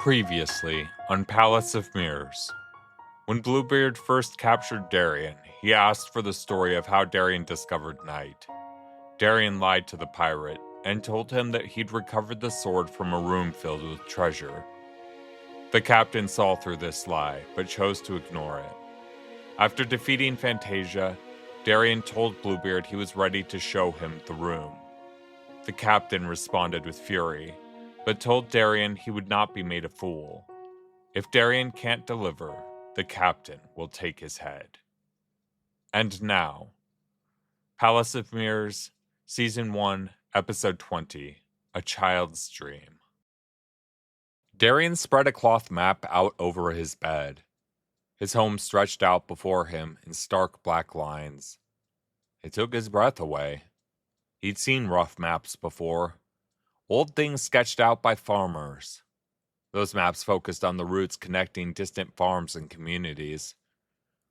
Previously, on Palace of Mirrors. When Bluebeard first captured Darien, he asked for the story of how Darien discovered night. Darien lied to the pirate and told him that he'd recovered the sword from a room filled with treasure. The captain saw through this lie, but chose to ignore it. After defeating Fantasia, Darien told Bluebeard he was ready to show him the room. The captain responded with fury, but told Darien he would not be made a fool. If Darien can't deliver, the captain will take his head. And now, Palace of Mirrors, Season 1, Episode 20, A Child's Dream. Darien spread a cloth map out over his bed. His home stretched out before him in stark black lines. It took his breath away. He'd seen rough maps before. Old things sketched out by farmers. Those maps focused on the routes connecting distant farms and communities.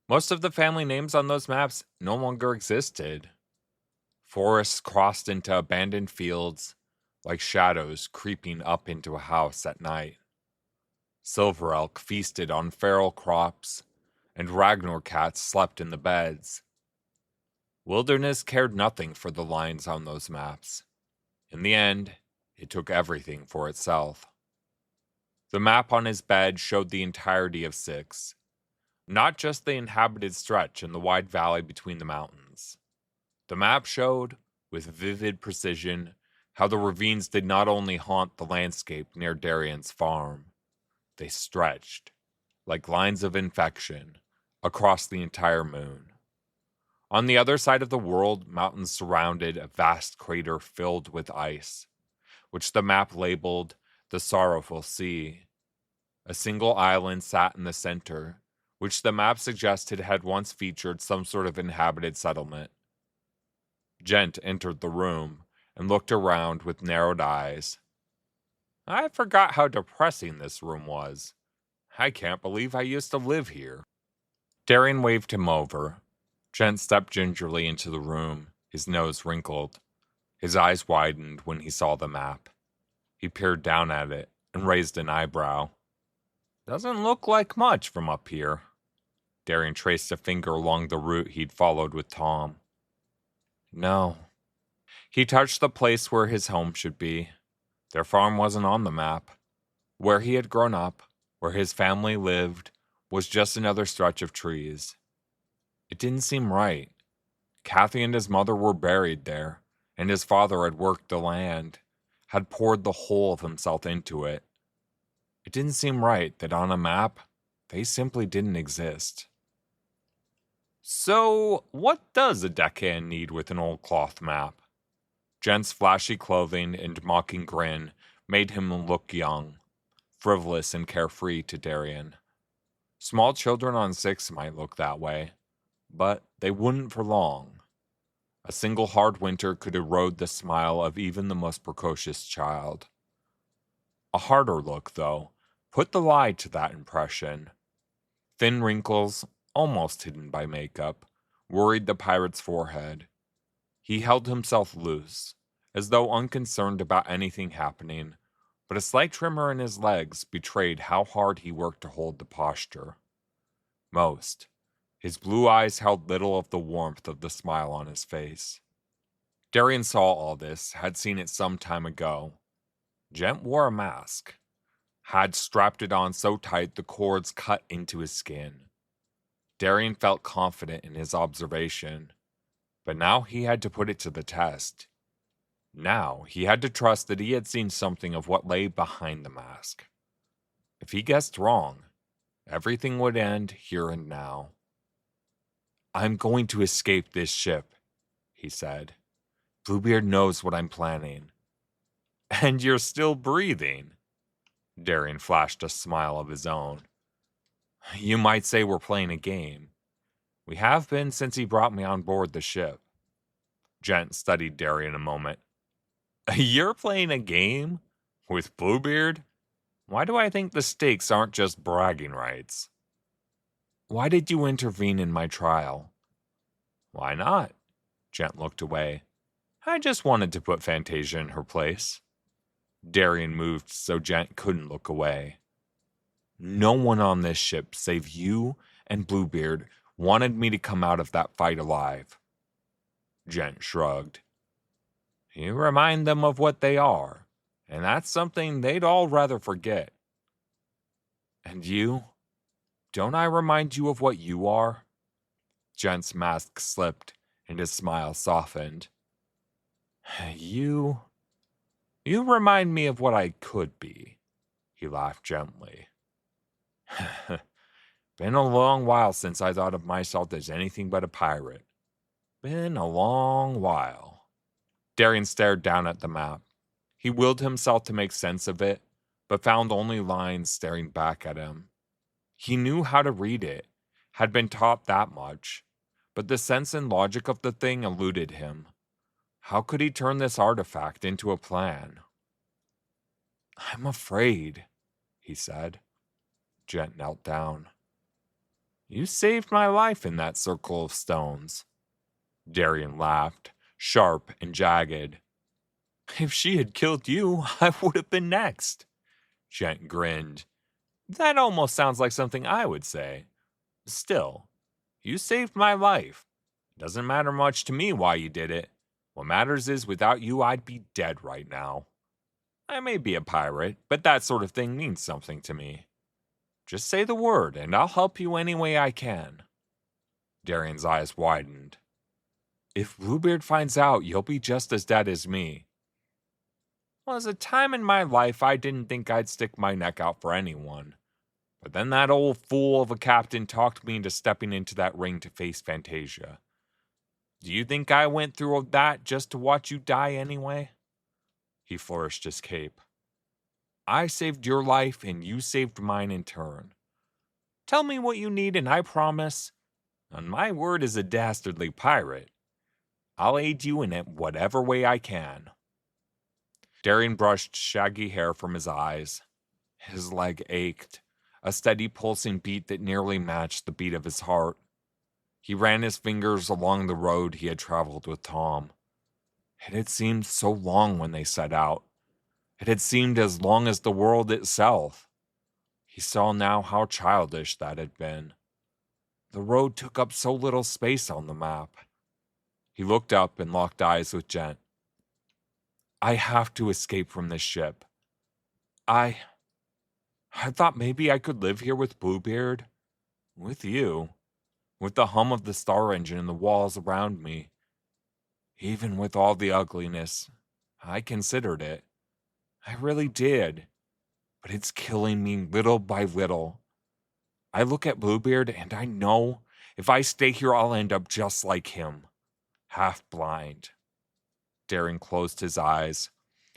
Most of the family names on those maps no longer existed. Forests crossed into abandoned fields, like shadows creeping up into a house at night. Silver elk feasted on feral crops, and Ragnar cats slept in the beds. Wilderness cared nothing for the lines on those maps. In the end, it took everything for itself. The map on his bed showed the entirety of Six, not just the inhabited stretch and the wide valley between the mountains. The map showed, with vivid precision, how the ravines did not only haunt the landscape near Darien's farm. They stretched, like lines of infection, across the entire moon. On the other side of the world, mountains surrounded a vast crater filled with ice, which the map labeled the Sorrowful Sea. A single island sat in the center, which the map suggested had once featured some sort of inhabited settlement. Gent entered the room and looked around with narrowed eyes. I forgot how depressing this room was. I can't believe I used to live here. Darien waved him over. Gent stepped gingerly into the room, his nose wrinkled. His eyes widened when he saw the map. He peered down at it and raised an eyebrow. Doesn't look like much from up here. Darien traced a finger along the route he'd followed with Tom. No. He touched the place where his home should be. Their farm wasn't on the map. Where he had grown up, where his family lived, was just another stretch of trees. It didn't seem right. Kathy and his mother were buried there, and his father had worked the land, had poured the whole of himself into it. It didn't seem right that on a map, they simply didn't exist. So, what does a deckhand need with an old cloth map? Gent's flashy clothing and mocking grin made him look young, frivolous and carefree to Darien. Small children on Six might look that way, but they wouldn't for long. A single hard winter could erode the smile of even the most precocious child. A harder look, though, put the lie to that impression. Thin wrinkles, almost hidden by makeup, worried the pirate's forehead. He held himself loose, as though unconcerned about anything happening, but a slight tremor in his legs betrayed how hard he worked to hold the posture. His blue eyes held little of the warmth of the smile on his face. Darien saw all this, had seen it some time ago. Gent wore a mask, had strapped it on so tight the cords cut into his skin. Darien felt confident in his observation, but now he had to put it to the test. Now he had to trust that he had seen something of what lay behind the mask. If he guessed wrong, everything would end here and now. I'm going to escape this ship, he said. Bluebeard knows what I'm planning. And you're still breathing. Darien flashed a smile of his own. You might say we're playing a game. We have been since he brought me on board the ship. Gent studied Darien a moment. You're playing a game? With Bluebeard? Why do I think the stakes aren't just bragging rights? Why did you intervene in my trial? Why not? Gent looked away. I just wanted to put Fantasia in her place. Darien moved so Gent couldn't look away. No one on this ship save you and Bluebeard wanted me to come out of that fight alive. Gent shrugged. You remind them of what they are, and that's something they'd all rather forget. And you? Don't I remind you of what you are? Gent's mask slipped, and his smile softened. You remind me of what I could be, he laughed gently. Been a long while since I thought of myself as anything but a pirate. Been a long while. Darien stared down at the map. He willed himself to make sense of it, but found only lines staring back at him. He knew how to read it, had been taught that much, but the sense and logic of the thing eluded him. How could he turn this artifact into a plan? I'm afraid, he said. Gent knelt down. You saved my life in that circle of stones. Darien laughed, sharp and jagged. If she had killed you, I would have been next. Gent grinned. That almost sounds like something I would say. Still, you saved my life. Doesn't matter much to me why you did it. What matters is without you, I'd be dead right now. I may be a pirate, but that sort of thing means something to me. Just say the word, and I'll help you any way I can. Darien's eyes widened. If Bluebeard finds out, you'll be just as dead as me. Was a time in my life I didn't think I'd stick my neck out for anyone. But then that old fool of a captain talked me into stepping into that ring to face Fantasia. Do you think I went through all that just to watch you die anyway? He flourished his cape. I saved your life and you saved mine in turn. Tell me what you need and I promise, on my word as a dastardly pirate, I'll aid you in it whatever way I can. Darien brushed shaggy hair from his eyes. His leg ached, a steady pulsing beat that nearly matched the beat of his heart. He ran his fingers along the road he had traveled with Tom. It had seemed so long when they set out. It had seemed as long as the world itself. He saw now how childish that had been. The road took up so little space on the map. He looked up and locked eyes with Gent. I have to escape from this ship. I thought maybe I could live here with Bluebeard. With you. With the hum of the star engine and the walls around me. Even with all the ugliness, I considered it. I really did. But it's killing me little by little. I look at Bluebeard and I know if I stay here I'll end up just like him. Half blind. Darien closed his eyes.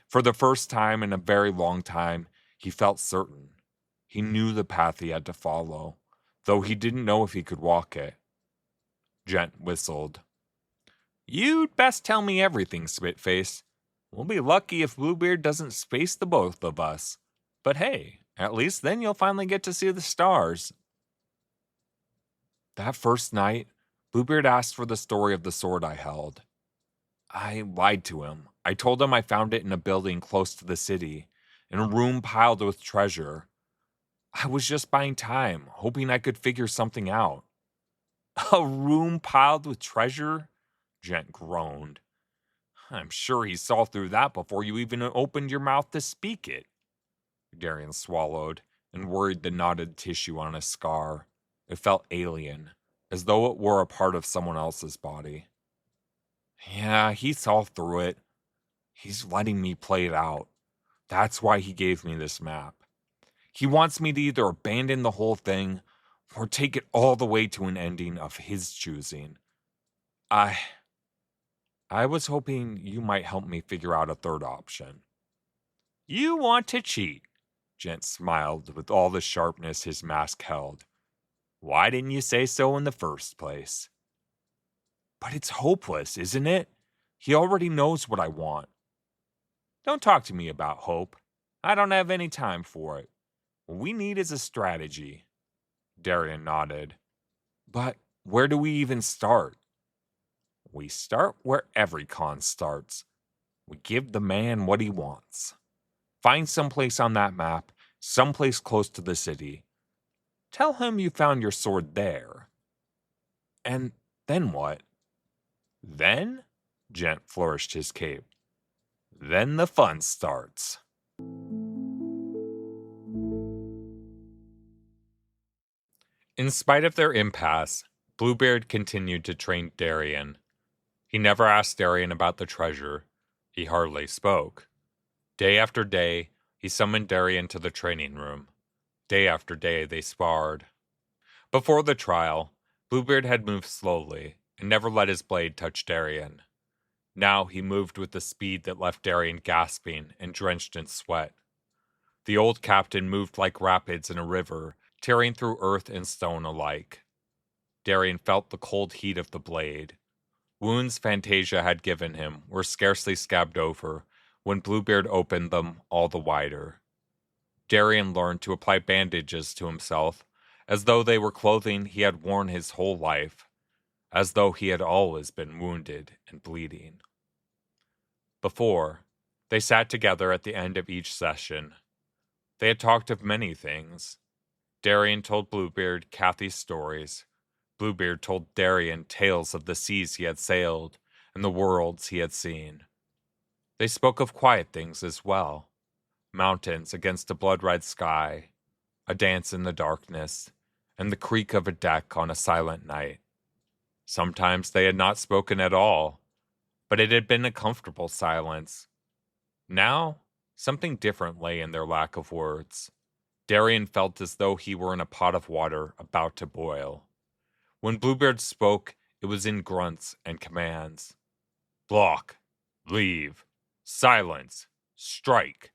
For the first time in a very long time, he felt certain. He knew the path he had to follow, though he didn't know if he could walk it. Gent whistled. You'd best tell me everything, Spitface. We'll be lucky if Bluebeard doesn't space the both of us. But hey, at least then you'll finally get to see the stars. That first night, Bluebeard asked for the story of the sword I held. I lied to him. I told him I found it in a building close to the city, in a room piled with treasure. I was just buying time, hoping I could figure something out. A room piled with treasure? Gent groaned. I'm sure he saw through that before you even opened your mouth to speak it. Darien swallowed and worried the knotted tissue on his scar. It felt alien, as though it were a part of someone else's body. Yeah, he saw through it. He's letting me play it out. That's why he gave me this map. He wants me to either abandon the whole thing or take it all the way to an ending of his choosing. I was hoping you might help me figure out a third option. You want to cheat? Gent smiled with all the sharpness his mask held. Why didn't you say so in the first place? But it's hopeless, isn't it? He already knows what I want. Don't talk to me about hope. I don't have any time for it. What we need is a strategy. Darien nodded. But where do we even start? We start where every con starts. We give the man what he wants. Find someplace on that map, someplace close to the city. Tell him you found your sword there. And then what? Then? Gent flourished his cape. Then the fun starts. In spite of their impasse, Bluebeard continued to train Darien. He never asked Darien about the treasure. He hardly spoke. Day after day, he summoned Darien to the training room. Day after day, they sparred. Before the trial, Bluebeard had moved slowly and never let his blade touch Darien. Now he moved with a speed that left Darien gasping and drenched in sweat. The old captain moved like rapids in a river, tearing through earth and stone alike. Darien felt the cold heat of the blade. Wounds Fantasia had given him were scarcely scabbed over when Bluebeard opened them all the wider. Darien learned to apply bandages to himself, as though they were clothing he had worn his whole life, as though he had always been wounded and bleeding. Before, they sat together at the end of each session. They had talked of many things. Darien told Bluebeard Cathy's stories. Bluebeard told Darien tales of the seas he had sailed and the worlds he had seen. They spoke of quiet things as well. Mountains against a blood-red sky, a dance in the darkness, and the creak of a deck on a silent night. Sometimes they had not spoken at all, but it had been a comfortable silence. Now, something different lay in their lack of words. Darien felt as though he were in a pot of water about to boil. When Bluebeard spoke, it was in grunts and commands. Block, leave, silence, strike,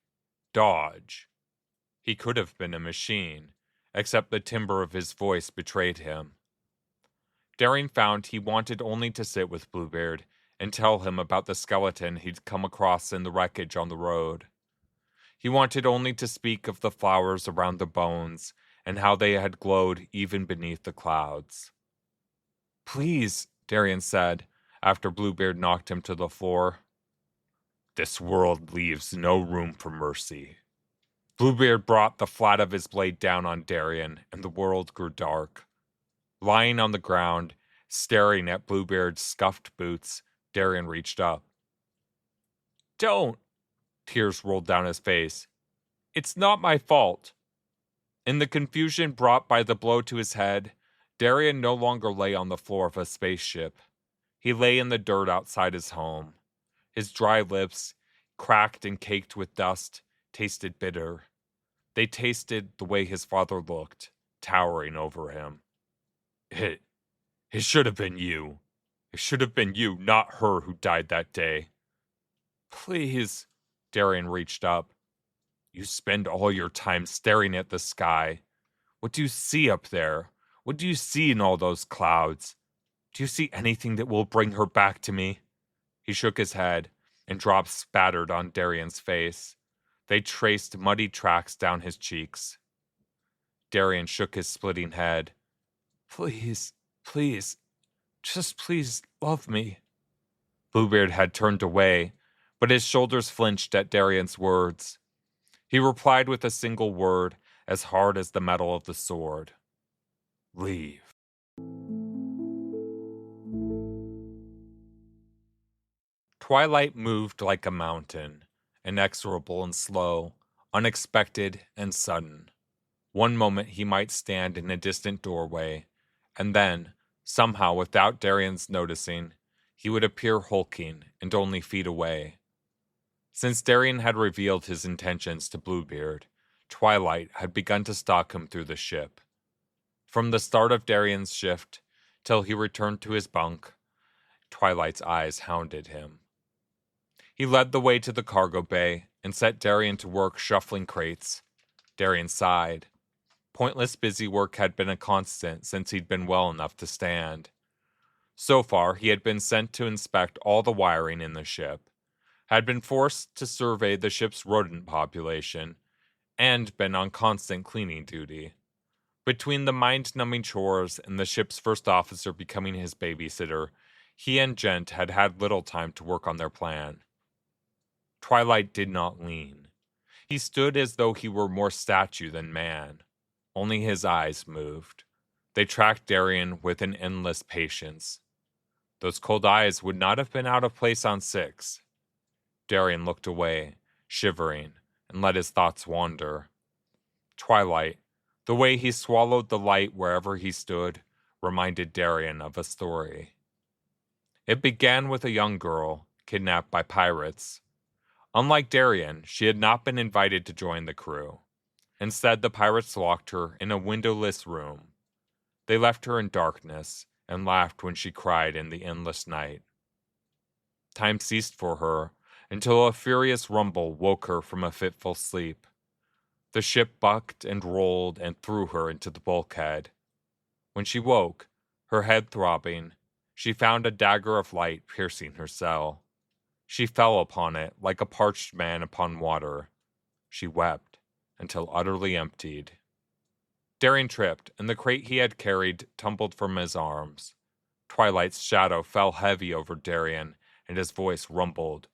dodge. He could have been a machine, except the timbre of his voice betrayed him. Darien found he wanted only to sit with Bluebeard and tell him about the skeleton he'd come across in the wreckage on the road. He wanted only to speak of the flowers around the bones and how they had glowed even beneath the clouds. Please, Darien said, after Bluebeard knocked him to the floor. This world leaves no room for mercy. Bluebeard brought the flat of his blade down on Darien, and the world grew dark. Lying on the ground, staring at Bluebeard's scuffed boots, Darien reached up. Don't! Tears rolled down his face. It's not my fault. In the confusion brought by the blow to his head, Darien no longer lay on the floor of a spaceship. He lay in the dirt outside his home. His dry lips, cracked and caked with dust, tasted bitter. They tasted the way his father looked, towering over him. It should have been you. It should have been you, not her, who died that day. Please, Darien reached up. You spend all your time staring at the sky. What do you see up there? What do you see in all those clouds? Do you see anything that will bring her back to me? He shook his head, and drops spattered on Darien's face. They traced muddy tracks down his cheeks. Darien shook his splitting head. Please, please, just please love me. Bluebeard had turned away, but his shoulders flinched at Darien's words. He replied with a single word, as hard as the metal of the sword. Leave. Twilight moved like a mountain, inexorable and slow, unexpected and sudden. One moment he might stand in a distant doorway, and then, somehow without Darien's noticing, he would appear hulking and only feet away. Since Darien had revealed his intentions to Bluebeard, twilight had begun to stalk him through the ship. From the start of Darien's shift till he returned to his bunk, Twilight's eyes hounded him. He led the way to the cargo bay and set Darien to work shuffling crates. Darien sighed. Pointless busy work had been a constant since he'd been well enough to stand. So far, he had been sent to inspect all the wiring in the ship, had been forced to survey the ship's rodent population, and been on constant cleaning duty. Between the mind-numbing chores and the ship's first officer becoming his babysitter, he and Gent had had little time to work on their plan. Twilight did not lean. He stood as though he were more statue than man. Only his eyes moved. They tracked Darien with an endless patience. Those cold eyes would not have been out of place on 6. Darien looked away, shivering, and let his thoughts wander. Twilight, the way he swallowed the light wherever he stood, reminded Darien of a story. It began with a young girl, kidnapped by pirates. Unlike Darien, she had not been invited to join the crew. Instead, the pirates locked her in a windowless room. They left her in darkness and laughed when she cried in the endless night. Time ceased for her until a furious rumble woke her from a fitful sleep. The ship bucked and rolled and threw her into the bulkhead. When she woke, her head throbbing, she found a dagger of light piercing her cell. She fell upon it like a parched man upon water. She wept until utterly emptied. Darien tripped, and the crate he had carried tumbled from his arms. Twilight's shadow fell heavy over Darien, and his voice rumbled.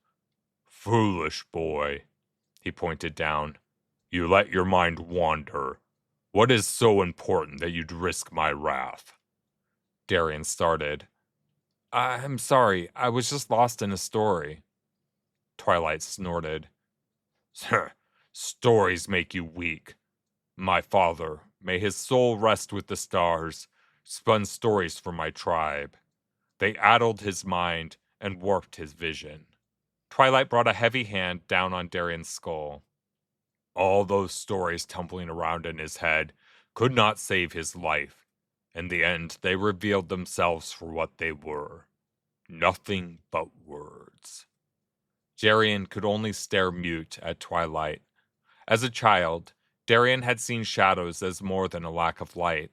"Foolish boy," he pointed down. "You let your mind wander. What is so important that you'd risk my wrath?" Darien started. "I'm sorry, I was just lost in a story." Twilight snorted. "Stories make you weak. My father, may his soul rest with the stars, spun stories for my tribe. They addled his mind and warped his vision." Twilight brought a heavy hand down on Darien's skull. "All those stories tumbling around in his head could not save his life. In the end, they revealed themselves for what they were. Nothing but words." Darien could only stare mute at Twilight. As a child, Darien had seen shadows as more than a lack of light.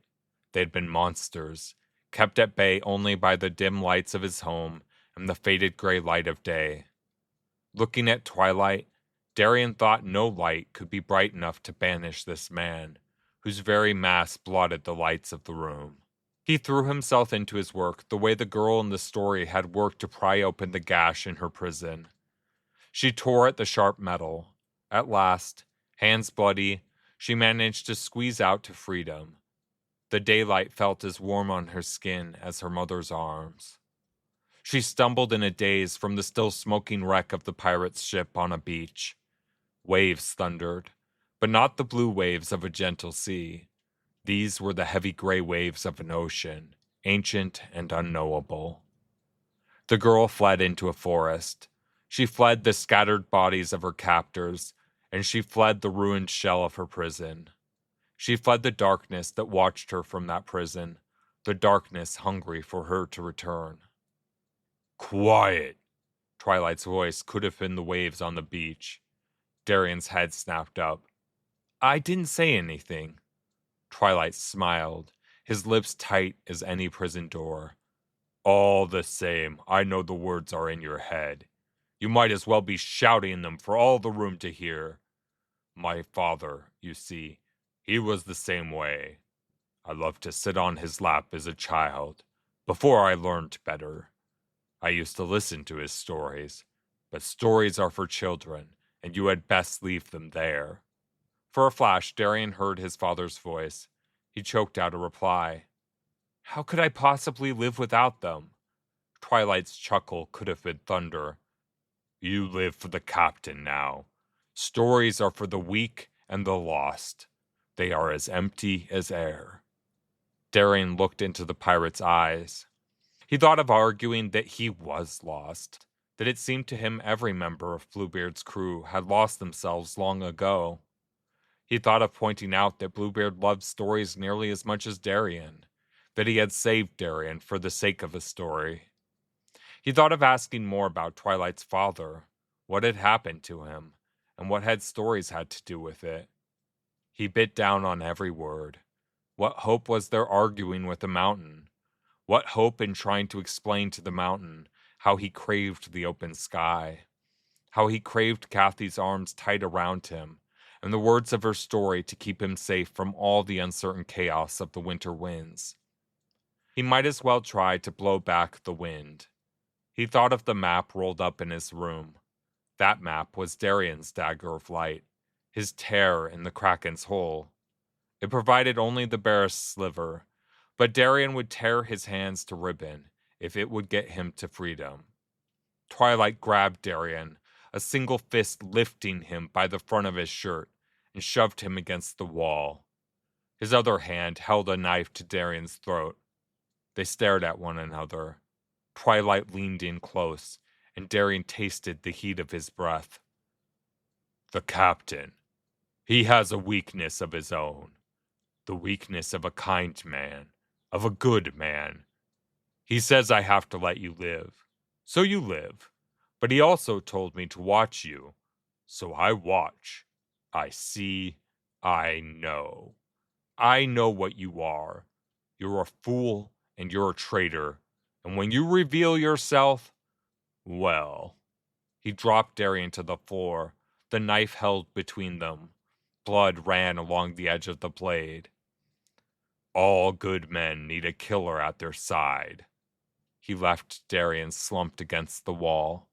They had been monsters, kept at bay only by the dim lights of his home and the faded gray light of day. Looking at Twilight, Darien thought no light could be bright enough to banish this man, whose very mass blotted the lights of the room. He threw himself into his work the way the girl in the story had worked to pry open the gash in her prison. She tore at the sharp metal. At last, hands bloody, she managed to squeeze out to freedom. The daylight felt as warm on her skin as her mother's arms. She stumbled in a daze from the still smoking wreck of the pirate's ship on a beach. Waves thundered, but not the blue waves of a gentle sea. These were the heavy gray waves of an ocean, ancient and unknowable. The girl fled into a forest. She fled the scattered bodies of her captors, and she fled the ruined shell of her prison. She fled the darkness that watched her from that prison, the darkness hungry for her to return. "Quiet!" Twilight's voice could have been the waves on the beach. Darien's head snapped up. "I didn't say anything." Twilight smiled, his lips tight as any prison door. "All the same, I know the words are in your head. You might as well be shouting them for all the room to hear. My father, you see, he was the same way. I loved to sit on his lap as a child, before I learned better. I used to listen to his stories, but stories are for children, and you had best leave them there." For a flash, Darien heard his father's voice. He choked out a reply. "How could I possibly live without them?" Twilight's chuckle could have been thunder. "You live for the captain now. Stories are for the weak and the lost. They are as empty as air." Darien looked into the pirate's eyes. He thought of arguing that he was lost, that it seemed to him every member of Bluebeard's crew had lost themselves long ago. He thought of pointing out that Bluebeard loved stories nearly as much as Darien, that he had saved Darien for the sake of a story. He thought of asking more about Twilight's father, what had happened to him, and what had stories had to do with it. He bit down on every word. What hope was there arguing with the mountain? What hope in trying to explain to the mountain how he craved the open sky, how he craved Kathy's arms tight around him, and the words of her story to keep him safe from all the uncertain chaos of the winter winds? He might as well try to blow back the wind. He thought of the map rolled up in his room. That map was Darien's dagger of light, his tear in the Kraken's hole. It provided only the barest sliver, but Darien would tear his hands to ribbon if it would get him to freedom. Twilight grabbed Darien, a single fist lifting him by the front of his shirt, and shoved him against the wall. His other hand held a knife to Darien's throat. They stared at one another. Twilight leaned in close, and Darien tasted the heat of his breath. The captain. He has a weakness of his own. The weakness of a kind man, of a good man. He says I have to let you live. So you live. But he also told me to watch you. So I watch. I see. I know. I know what you are. You're a fool and you're a traitor. And when you reveal yourself, well. He dropped Darien to the floor, the knife held between them. Blood ran along the edge of the blade. All good men need a killer at their side. He left Darien slumped against the wall.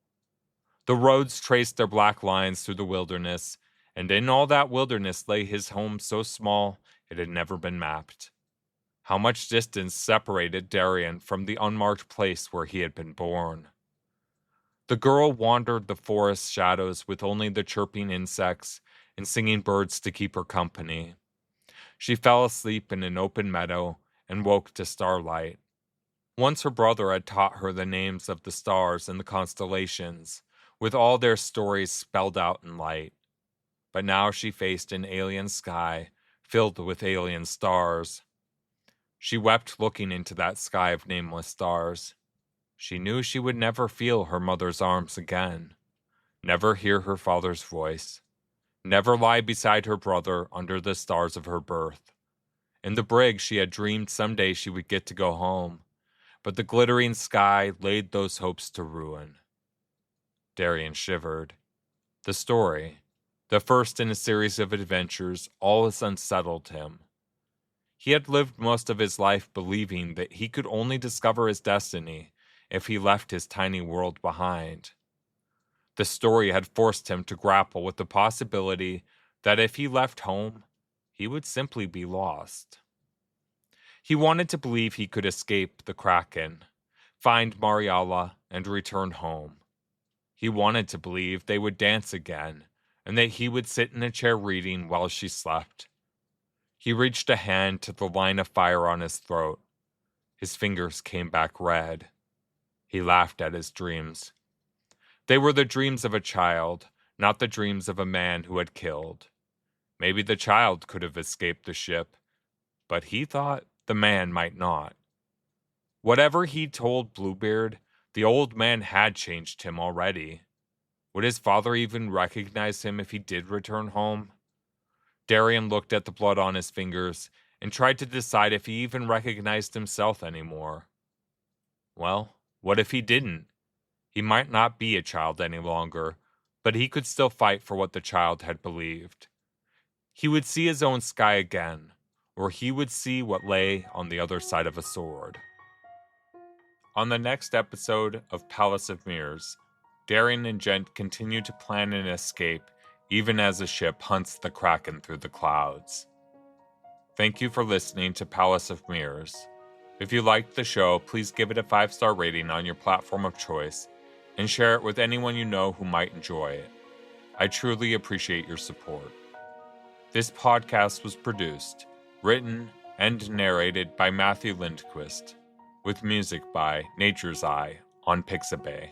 The roads traced their black lines through the wilderness, and in all that wilderness lay his home so small it had never been mapped. How much distance separated Darien from the unmarked place where he had been born? The girl wandered the forest shadows with only the chirping insects and singing birds to keep her company. She fell asleep in an open meadow and woke to starlight. Once her brother had taught her the names of the stars and the constellations, with all their stories spelled out in light. But now she faced an alien sky filled with alien stars. She wept looking into that sky of nameless stars. She knew she would never feel her mother's arms again, never hear her father's voice, never lie beside her brother under the stars of her birth. In the brig she had dreamed someday she would get to go home, but the glittering sky laid those hopes to ruin. Darien shivered. The story, the first in a series of adventures, always unsettled him. He had lived most of his life believing that he could only discover his destiny if he left his tiny world behind. The story had forced him to grapple with the possibility that if he left home, he would simply be lost. He wanted to believe he could escape the Kraken, find Marialla, and return home. He wanted to believe they would dance again, and that he would sit in a chair reading while she slept. He reached a hand to the line of fire on his throat. His fingers came back red. He laughed at his dreams. They were the dreams of a child, not the dreams of a man who had killed. Maybe the child could have escaped the ship, but he thought the man might not. Whatever he told Bluebeard, the old man had changed him already. Would his father even recognize him if he did return home? Darien looked at the blood on his fingers and tried to decide if he even recognized himself anymore. Well, what if he didn't? He might not be a child any longer, but he could still fight for what the child had believed. He would see his own sky again, or he would see what lay on the other side of a sword. On the next episode of Palace of Mirrors, Darien and Gent continue to plan an escape even as the ship hunts the Kraken through the clouds. Thank you for listening to Palace of Mirrors. If you liked the show, please give it a 5-star rating on your platform of choice and share it with anyone you know who might enjoy it. I truly appreciate your support. This podcast was produced, written, and narrated by Matthew Lindquist, with music by Nature's Eye on Pixabay.